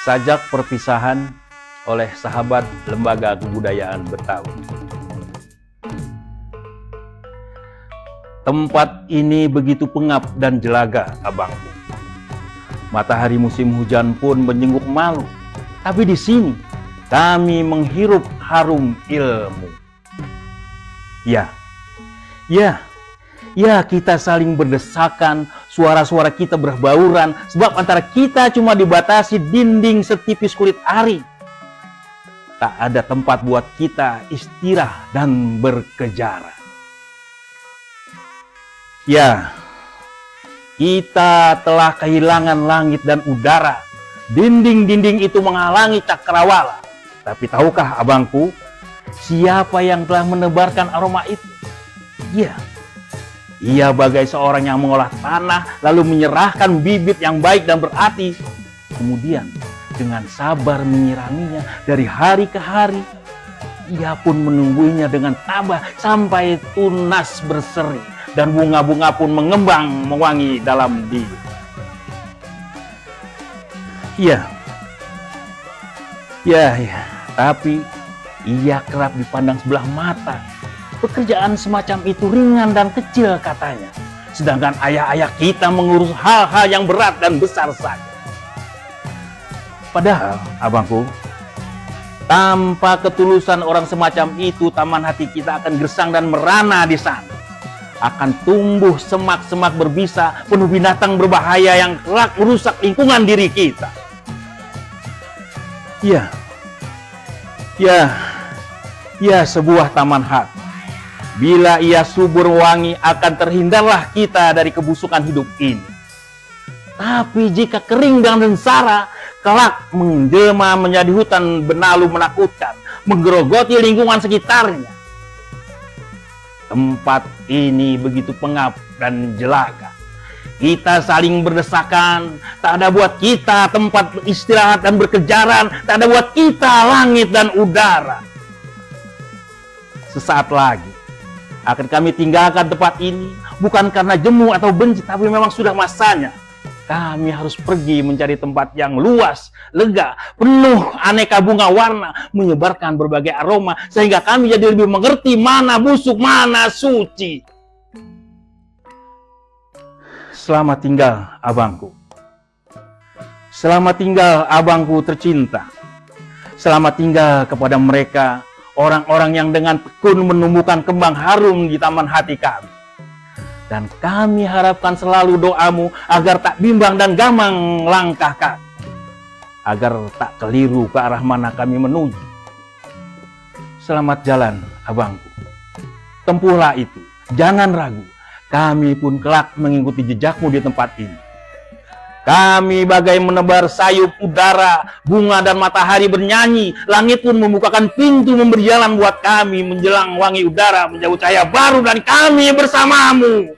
Sajak perpisahan oleh sahabat Lembaga Kebudayaan Betawi. Tempat ini begitu pengap dan jelaga, abangku. Matahari musim hujan pun menjenguk malu. Tapi di sini kami menghirup harum ilmu. Ya, kita saling berdesakan, suara-suara kita berbauran, sebab antara kita cuma dibatasi dinding setipis kulit ari. Tak ada tempat buat kita istirahat dan berkejaran. Ya, kita telah kehilangan langit dan udara. Dinding-dinding itu menghalangi cakrawala. Tapi tahukah abangku, siapa yang telah menebarkan aroma itu? Ia bagai seorang yang mengolah tanah, lalu menyerahkan bibit yang baik dan berarti. Kemudian dengan sabar menyiraminya dari hari ke hari. Ia pun menungguinya dengan tabah sampai tunas berseri. Dan bunga-bunga pun mengembang mewangi dalam diri. Tapi ia kerap dipandang sebelah mata. Pekerjaan semacam itu ringan dan kecil katanya. Sedangkan ayah-ayah kita mengurus hal-hal yang berat dan besar saja. Padahal, abangku, tanpa ketulusan orang semacam itu, taman hati kita akan gersang dan merana di sana. Akan tumbuh semak-semak berbisa, penuh binatang berbahaya yang kelak merusak lingkungan diri kita. Sebuah taman hati. Bila ia subur wangi, akan terhindarlah kita dari kebusukan hidup ini. Tapi jika kering dan sengsara, kelak menjelma menjadi hutan benalu menakutkan, menggerogoti lingkungan sekitarnya. Tempat ini begitu pengap dan jelaga. Kita saling berdesakan, tak ada buat kita tempat istirahat dan berkejaran, tak ada buat kita langit dan udara. Sesaat lagi akan kami tinggalkan tempat ini, bukan karena jemu atau benci, tapi memang sudah masanya. Kami harus pergi mencari tempat yang luas, lega, penuh aneka bunga warna, menyebarkan berbagai aroma, sehingga kami jadi lebih mengerti mana busuk, mana suci. Selamat tinggal, abangku. Selamat tinggal, abangku tercinta. Selamat tinggal kepada mereka, orang-orang yang dengan tekun menumbuhkan kembang harum di taman hati kami. Dan kami harapkan selalu doamu agar tak bimbang dan gamang langkah kami. Agar tak keliru ke arah mana kami menuju. Selamat jalan, abangku. Tempuhlah itu, jangan ragu. Kami pun kelak mengikuti jejakmu di tempat ini. Kami bagai menebar sayup udara, bunga dan matahari bernyanyi. Langit pun membukakan pintu memberi jalan buat kami menjelang wangi udara, menjauh cahaya baru dan kami bersamamu.